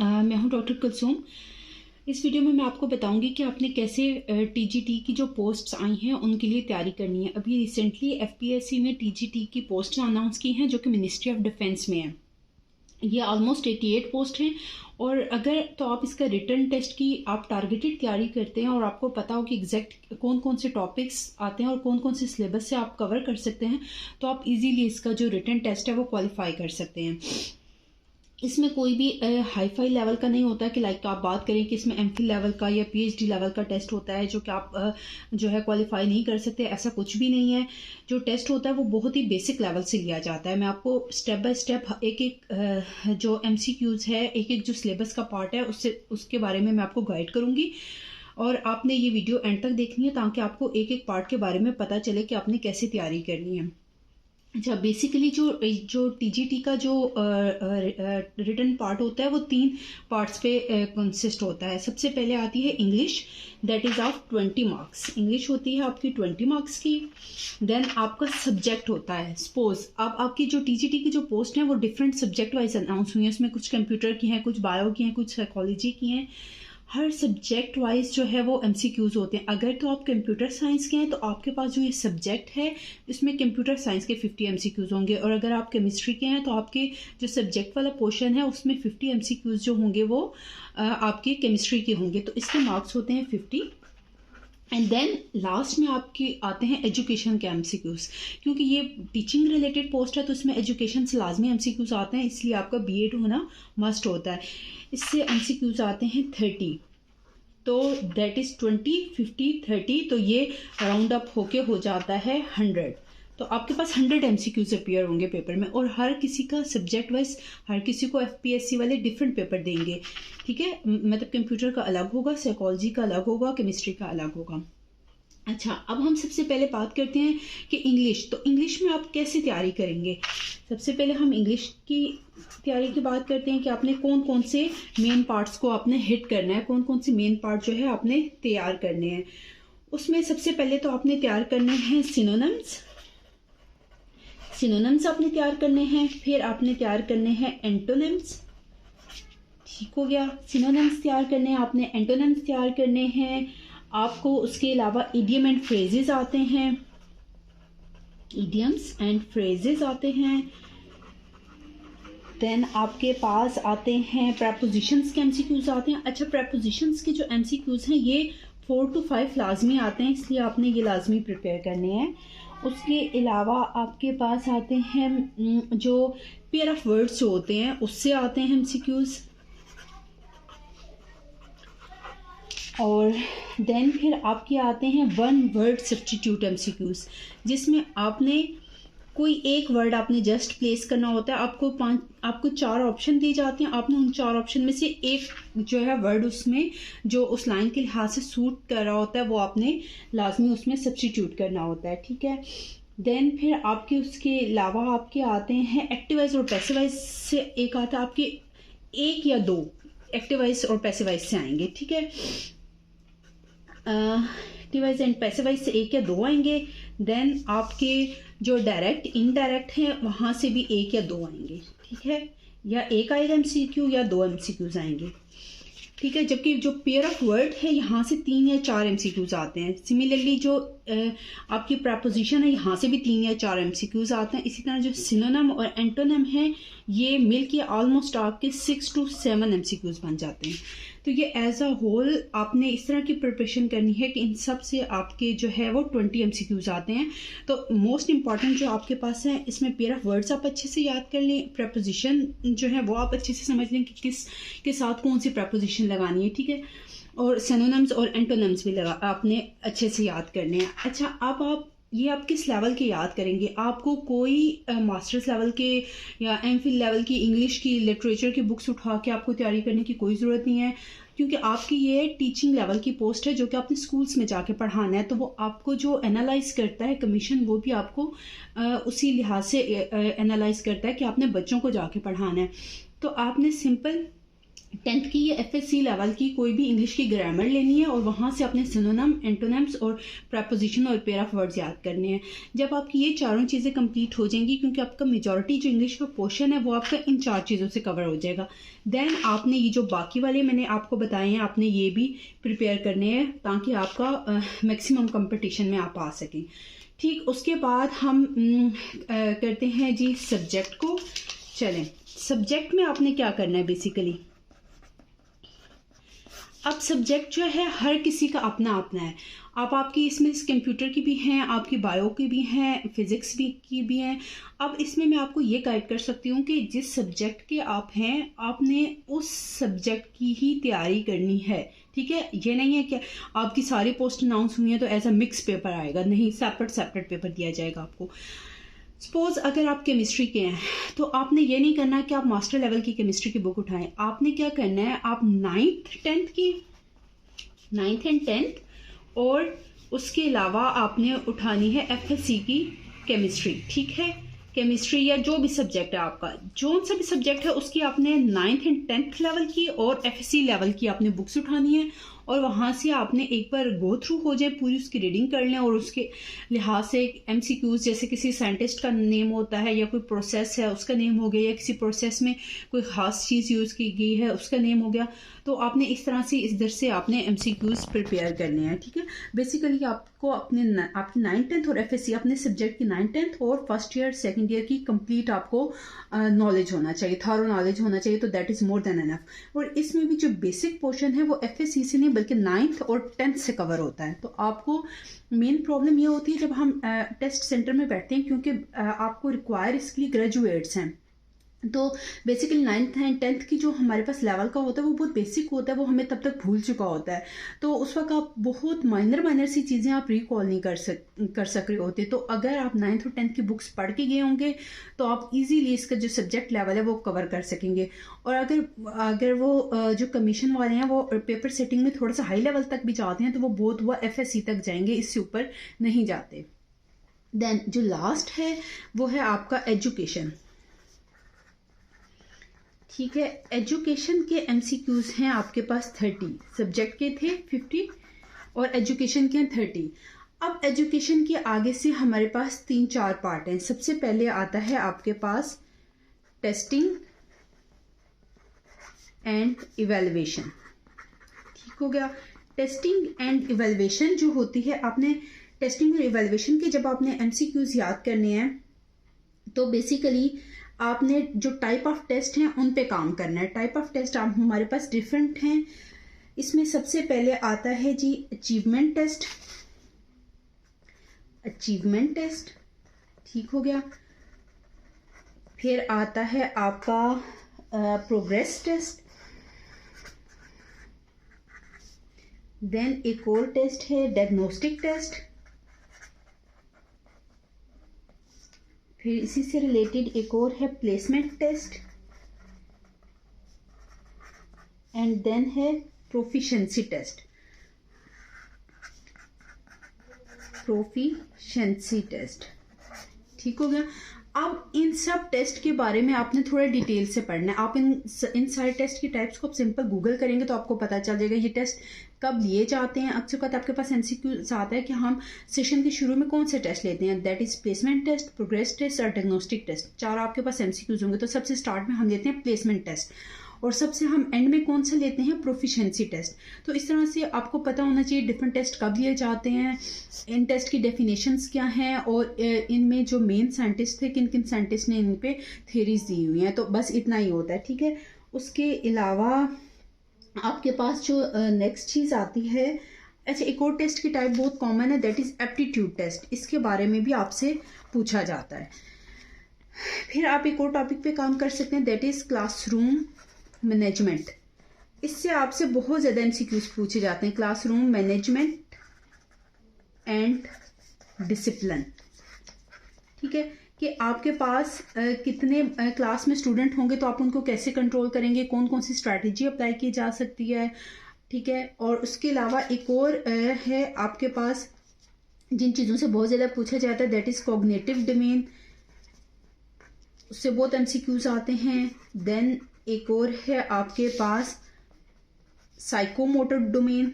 मैं हूं डॉक्टर कुलसूम। इस वीडियो में मैं आपको बताऊंगी कि आपने कैसे टीजीटी की जो पोस्ट्स आई हैं उनके लिए तैयारी करनी है। अभी रिसेंटली एफपीएससी ने टीजीटी की पोस्ट अनाउंस की हैं जो कि मिनिस्ट्री ऑफ डिफेंस में है। ये ऑलमोस्ट 88 पोस्ट हैं और अगर तो आप इसका रिटर्न टेस्ट की आप टारगेटेड तैयारी करते हैं और आपको पता हो कि एग्जैक्ट कौन कौन से टॉपिक्स आते हैं और कौन कौन से सिलेबस से आप कवर कर सकते हैं, तो आप इजीली इसका जो रिटर्न टेस्ट है वो क्वालिफाई कर सकते हैं। इसमें कोई भी हाई फाई लेवल का नहीं होता कि लाइक आप बात करें कि इसमें एमफिल लेवल का या पीएचडी लेवल का टेस्ट होता है जो कि आप जो है क्वालिफाई नहीं कर सकते, ऐसा कुछ भी नहीं है। जो टेस्ट होता है वो बहुत ही बेसिक लेवल से लिया जाता है। मैं आपको स्टेप बाय स्टेप एक एक जो एमसीक्यूज है, एक एक जो सिलेबस का पार्ट है उसके बारे में मैं आपको गाइड करूँगी और आपने ये वीडियो एंड तक देखनी है ताकि आपको एक एक पार्ट के बारे में पता चले कि आपने कैसे तैयारी करनी है। अच्छा, बेसिकली जो टीजीटी का जो रिटन पार्ट होता है वो 3 पार्ट्स पे कंसिस्ट होता है। सबसे पहले आती है English, that is of 20 marks. English होती है आपकी 20 मार्क्स की। देन आपका सब्जेक्ट होता है। सपोज अब आपकी जो टीजीटी की जो पोस्ट है वो डिफरेंट सब्जेक्ट वाइज अनाउंस हुई है। उसमें कुछ कंप्यूटर की हैं, कुछ बायो की हैं, कुछ साइकोलॉजी की हैं। हर सब्जेक्ट वाइज जो है वो एमसीक्यूज होते हैं। अगर तो आप कंप्यूटर साइंस के हैं तो आपके पास जो ये सब्जेक्ट है इसमें कंप्यूटर साइंस के 50 एमसीक्यूज होंगे और अगर आप केमिस्ट्री के हैं तो आपके जो सब्जेक्ट वाला पोर्शन है उसमें 50 एमसीक्यूज जो होंगे वो आपके केमिस्ट्री के होंगे। तो इसके मार्क्स होते हैं 50। एंड देन लास्ट में आपके आते हैं एजुकेशन के एमसीक्यूज। क्योंकि ये टीचिंग रिलेटेड पोस्ट है तो इसमें एजुकेशन से लाजमी एमसीक्यूज आते हैं, इसलिए आपका बीएड होना मस्ट होता है। इससे एमसीक्यूज आते हैं 30, तो दैट इज़ 20, 50, 30, तो ये राउंड अप होके हो जाता है 100। तो आपके पास 100 एमसीक्यूज अपीयर होंगे पेपर में और हर किसी का सब्जेक्ट वाइज हर किसी को एफपीएससी वाले डिफरेंट पेपर देंगे, ठीक है। मतलब कंप्यूटर का अलग होगा, साइकोलॉजी का अलग होगा, केमिस्ट्री का अलग होगा। अच्छा, अब हम सबसे पहले बात करते हैं कि इंग्लिश। तो इंग्लिश में आप कैसे तैयारी करेंगे। सबसे पहले हम इंग्लिश की तैयारी की बात करते हैं कि आपने कौन कौन से मेन पार्ट्स को आपने हिट करना है, कौन कौन से मेन पार्ट जो है आपने तैयार करने हैं। उसमें सबसे पहले तो आपने तैयार करने हैं सिनोनिम्स आपने तैयार करने हैं। फिर आपने तैयार करने हैं एंटोनिम्स, ठीक हो गया। सिनोनिम्स तैयार करने हैं आपने, एंटोनिम्स तैयार करने हैं आपको। उसके अलावा इडियम एंड फ्रेजेस आते हैं, इडियम्स एंड फ्रेजेस आते हैं। देन आपके पास आते हैं प्रेपोजिशंस के एमसीक्यूज आते हैं। अच्छा, प्रेपोजिशंस के जो एमसीक्यूज हैं ये 4 to 5 लाजमी आते हैं, इसलिए आपने ये लाजमी प्रिपेयर करने हैं। उसके अलावा आपके पास आते हैं जो पेयर ऑफ वर्ड्स जो होते हैं उससे आते हैं एमसीक्यूज। और देन फिर आपके आते हैं 1 वर्ड सब्स्टिट्यूट एमसीक्यूज, जिसमें आपने कोई एक वर्ड आपने जस्ट प्लेस करना होता है। आपको 4 ऑप्शन दिए जाते हैं, आपने उन 4 ऑप्शन में से एक जो है वर्ड उसमें जो उस लाइन के लिहाज से सूट कर रहा होता है वो आपने लाजमी उसमें सब्स्टिट्यूट करना होता है, ठीक है। देन फिर आपके उसके अलावा आपके आते हैं एक्टिवाइज और पैसिवाइज से एक आता है, आपके 1 या 2 एक्टिवाइज और पैसिवाइज से आएंगे, ठीक है। एक्टिवाइज एंड पैसिवाइज से 1 या 2 आएंगे। देन आपके जो डायरेक्ट इनडायरेक्ट हैं वहाँ से भी 1 या 2 आएंगे, ठीक है। या एक आएगा एमसीक्यू या 2 एमसीक्यूज आएंगे, ठीक है। जबकि जो पेयर ऑफ वर्ड है यहाँ से 3 या 4 एमसीक्यूज आते हैं। सिमिलरली जो आपकी प्रपोजिशन है यहाँ से भी 3 या 4 एमसीक्यूज आते हैं। इसी तरह जो सिनोनिम और एंटोनिम है ये मिल के ऑलमोस्ट आपके 6 to 7 एमसीक्यूज बन जाते हैं। तो ये एज अ होल आपने इस तरह की प्रिपरेशन करनी है कि इन सब से आपके जो है वो 20 एमसीक्यूज आते हैं। तो मोस्ट इंपॉर्टेंट जो आपके पास है इसमें पेयर ऑफ वर्ड्स आप अच्छे से याद कर लें, प्रपोजिशन जो है वो आप अच्छे से समझ लें कि किस के साथ कौन सी प्रपोजिशन लगानी है, ठीक है। और सिनोनिम्स और एंटोनिम्स भी आपने अच्छे से याद करने हैं। अच्छा, अब आप ये आप किस लेवल के याद करेंगे। आपको कोई मास्टर्स लेवल के या एमफिल लेवल की इंग्लिश की लिटरेचर की बुक्स उठा के आपको तैयारी करने की कोई ज़रूरत नहीं है, क्योंकि आपकी ये टीचिंग लेवल की पोस्ट है जो कि आपने स्कूल्स में जाके पढ़ाना है। तो वो आपको जो एनालाइज करता है कमीशन, वो भी आपको उसी लिहाज से एनालाइज करता है कि आपने बच्चों को जाके पढ़ाना है। तो आपने सिंपल 10th की या FSC लेवल की कोई भी इंग्लिश की ग्रामर लेनी है और वहाँ से अपने सिनोनिम, एंटोनिम्स और प्रपोजिशन और पेयर ऑफ वर्ड्स याद करने हैं। जब आपकी ये चारों चीज़ें कंप्लीट हो जाएंगी, क्योंकि आपका मेजॉरिटी जो इंग्लिश का पोर्शन है वो आपका इन 4 चीज़ों से कवर हो जाएगा, देन आपने ये जो बाकी वाले मैंने आपको बताए हैं आपने ये भी प्रिपेयर करने हैं ताकि आपका मैक्सिमम कंपटीशन में आप आ सकें। ठीक, उसके बाद हम करते हैं जी सब्जेक्ट को। चलें, सब्जेक्ट में आपने क्या करना है बेसिकली। अब सब्जेक्ट जो है हर किसी का अपना अपना है। आपकी इसमें कंप्यूटर की भी हैं, आपकी बायो की भी हैं, फिज़िक्स की भी हैं। अब इसमें मैं आपको ये गाइड कर सकती हूँ कि जिस सब्जेक्ट के आप हैं आपने उस सब्जेक्ट की ही तैयारी करनी है। ठीक है, ये नहीं है कि आपकी सारी पोस्ट अनाउंस हुई हैं तो एज अ मिक्स पेपर आएगा, नहीं, सेपरेट पेपर दिया जाएगा आपको। सपोज अगर आप केमिस्ट्री के हैं तो आपने ये नहीं करना कि आप मास्टर लेवल की केमिस्ट्री की बुक उठाएं। आपने क्या करना है, आप 9th एंड 10th और उसके अलावा आपने उठानी है FSC की केमिस्ट्री। ठीक है, केमिस्ट्री या जो भी सब्जेक्ट है आपका, जो सा भी सब्जेक्ट है उसकी आपने 9th एंड 10th लेवल की और FSC लेवल की आपने बुक्स उठानी है और वहाँ से आपने एक बार गो थ्रू हो जाए, पूरी उसकी रीडिंग कर लें और उसके लिहाज से MCQs, जैसे किसी साइंटिस्ट का नेम होता है या कोई प्रोसेस है उसका नेम हो गया या किसी प्रोसेस में कोई ख़ास चीज़ यूज़ की गई है उसका नेम हो गया, तो आपने इस तरह से इधर से आपने MCQs प्रिपेयर करने हैं। ठीक है, बेसिकली आपको आपकी 9th 10th और FSC अपने सब्जेक्ट की 9th 10th और फर्स्ट ईयर सेकेंड ईयर की कंप्लीट आपको नॉलेज होना चाहिए, थॉरो नॉलेज होना चाहिए, तो that is more than enough. और इसमें भी जो बेसिक पोर्शन है वो FSC से नहीं बल्कि 9th और 10th से कवर होता है। तो आपको मेन प्रॉब्लम ये होती है जब हम टेस्ट सेंटर में बैठते हैं, क्योंकि आपको रिक्वायर इसके लिए ग्रेजुएट्स हैं, तो बेसिकली 9th एंड 10th की जो हमारे पास लेवल का होता है वो बहुत बेसिक होता है, वो हमें तब तक भूल चुका होता है, तो उस वक्त आप बहुत माइनर सी चीज़ें आप रिकॉल नहीं कर सक रहे होते। तो अगर आप 9th और 10th की बुक्स पढ़ के गए होंगे तो आप इजीली इसका जो सब्जेक्ट लेवल है वो कवर कर सकेंगे। और अगर वो जो कमीशन वाले हैं वो पेपर सेटिंग में थोड़ा सा हाई लेवल तक भी जाते हैं तो वो बहुत हुआ FSC तक जाएंगे, इससे ऊपर नहीं जाते। देन जो लास्ट है वो है आपका एजुकेशन। ठीक है, एजुकेशन के MCQs हैं आपके पास 30, सब्जेक्ट के थे 50 और एजुकेशन के हैं 30। अब एजुकेशन के आगे से हमारे पास 3-4 पार्ट हैं। सबसे पहले आता है आपके पास टेस्टिंग एंड इवेलुएशन। ठीक हो गया, टेस्टिंग एंड इवेलुएशन जो होती है, आपने टेस्टिंग और इवेलुएशन के जब आपने MCQs याद करने हैं तो बेसिकली आपने जो टाइप ऑफ टेस्ट हैं उन पे काम करना है। टाइप ऑफ टेस्ट आप हमारे पास डिफरेंट हैं। इसमें सबसे पहले आता है जी अचीवमेंट टेस्ट। ठीक हो गया, फिर आता है आपका प्रोग्रेस टेस्ट, देन एक और टेस्ट है डायग्नोस्टिक टेस्ट, फिर इसी से रिलेटेड एक और है प्लेसमेंट टेस्ट, एंड देन है प्रोफिशिएंसी टेस्ट। ठीक हो गया। अब इन सब टेस्ट के बारे में आपने थोड़ा डिटेल से पढ़ना है। आप इन सारे टेस्ट की टाइप्स को आप सिंपल गूगल करेंगे तो आपको पता चल जाएगा ये टेस्ट कब लिए जाते हैं। अक्सर वक्त आपके पास MCQ आता है कि हम सेशन के शुरू में कौन से टेस्ट लेते हैं, that is placement test, progress test और डायग्नोस्टिक टेस्ट। 4 आपके पास MCQs होंगे। तो सबसे स्टार्ट में हम लेते हैं प्लेसमेंट टेस्ट और सबसे हम एंड में कौन सा लेते हैं, प्रोफिशिएंसी टेस्ट। तो इस तरह से आपको पता होना चाहिए डिफरेंट टेस्ट कब लिए जाते हैं, इन टेस्ट की डेफिनेशंस क्या हैं और इनमें जो मेन साइंटिस्ट थे किन किन साइंटिस्ट ने इन पे थ्योरीज दी हुई हैं। तो बस इतना ही होता है। ठीक है, उसके अलावा आपके पास जो नेक्स्ट चीज़ आती है, अच्छा एक और टेस्ट की टाइप बहुत कॉमन है, दैट इज़ एप्टीट्यूड टेस्ट। इसके बारे में भी आपसे पूछा जाता है। फिर आप एक और टॉपिक पे काम कर सकते हैं, दैट इज़ क्लासरूम मैनेजमेंट। इससे आपसे बहुत ज़्यादा MCQs पूछे जाते हैं, क्लासरूम मैनेजमेंट एंड डिसिप्लिन। ठीक है, कि आपके पास कितने क्लास में स्टूडेंट होंगे तो आप उनको कैसे कंट्रोल करेंगे, कौन कौन सी स्ट्रैटेजी अप्लाई की जा सकती है। ठीक है, और उसके अलावा एक और है आपके पास जिन चीज़ों से बहुत ज़्यादा पूछा जाता है, दैट इज़ कॉग्निटिव डोमेन। उससे बहुत MCQs आते हैं। देन एक और है आपके पास साइकोमोटर डोमेन।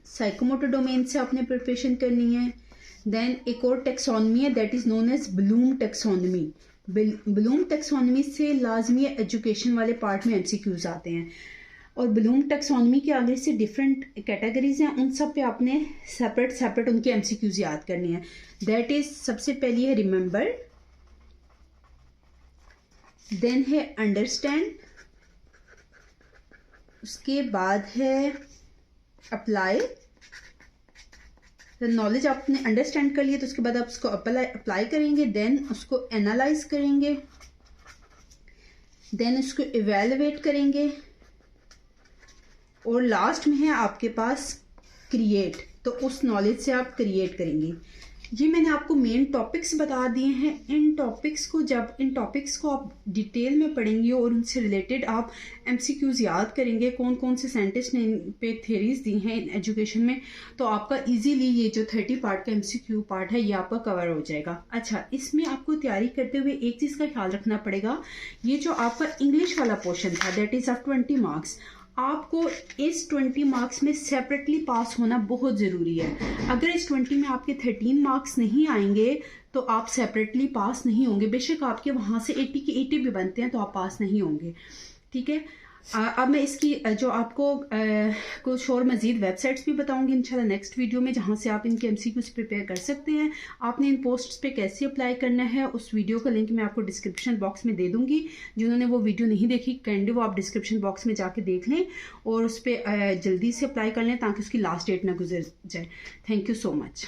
साइकोमोटर डोमेन से आपने प्रिपरेशन करनी है। देन एक और टेक्सोनमी है, that is known as Bloom taxonomy. Bloom taxonomy से लाजमी एजुकेशन वाले पार्ट में एमसीक्यूज आते हैं, और ब्लूम टेक्सोनमी के आगे से डिफरेंट कैटेगरीज हैं, उन सब पे आपने सेपरेट उनके एमसीक्यूज याद करनी है। दैट इज सबसे पहली है रिमेंबर, देन है अंडरस्टैंड, उसके बाद है अप्लाई। नॉलेज आपने अंडरस्टैंड कर लिया तो उसके बाद आप उसको अप्लाई करेंगे, देन उसको एनालाइज करेंगे, देन उसको इवेलुएट करेंगे, और लास्ट में है आपके पास क्रिएट। तो उस नॉलेज से आप क्रिएट करेंगे। ये मैंने आपको मेन टॉपिक्स बता दिए हैं। इन टॉपिक्स को आप डिटेल में पढ़ेंगे और उनसे रिलेटेड आप एमसीक्यूज याद करेंगे, कौन कौन से साइंटिस्ट ने इन पे थ्योरीज दी हैं एजुकेशन में, तो आपका इजीली ये जो 30 पार्ट का एमसीक्यू पार्ट है ये आपका कवर हो जाएगा। अच्छा, इसमें आपको तैयारी करते हुए एक चीज़ का ख्याल रखना पड़ेगा, ये जो आपका इंग्लिश वाला पोर्शन था दैट इज ऑफ 20 मार्क्स, आपको इस 20 मार्क्स में सेपरेटली पास होना बहुत ज़रूरी है। अगर इस 20 में आपके 13 मार्क्स नहीं आएंगे तो आप सेपरेटली पास नहीं होंगे। बेशक आपके वहाँ से 80 के 80 भी बनते हैं तो आप पास नहीं होंगे। ठीक है, अब मैं इसकी जो आपको कुछ और मज़ीद वेबसाइट्स भी बताऊंगी इंशाल्लाह नेक्स्ट वीडियो में, जहाँ से आप इनके एमसीक्यूज प्रिपेयर कर सकते हैं। आपने इन पोस्ट्स पे कैसे अप्लाई करना है उस वीडियो का लिंक मैं आपको डिस्क्रिप्शन बॉक्स में दे दूंगी। जिन्होंने वो वीडियो नहीं देखी काइंडली वो आप डिस्क्रिप्शन बॉक्स में जाके देख लें और उस पर जल्दी से अप्लाई कर लें ताकि उसकी लास्ट डेट ना गुजर जाए। Thank you so much.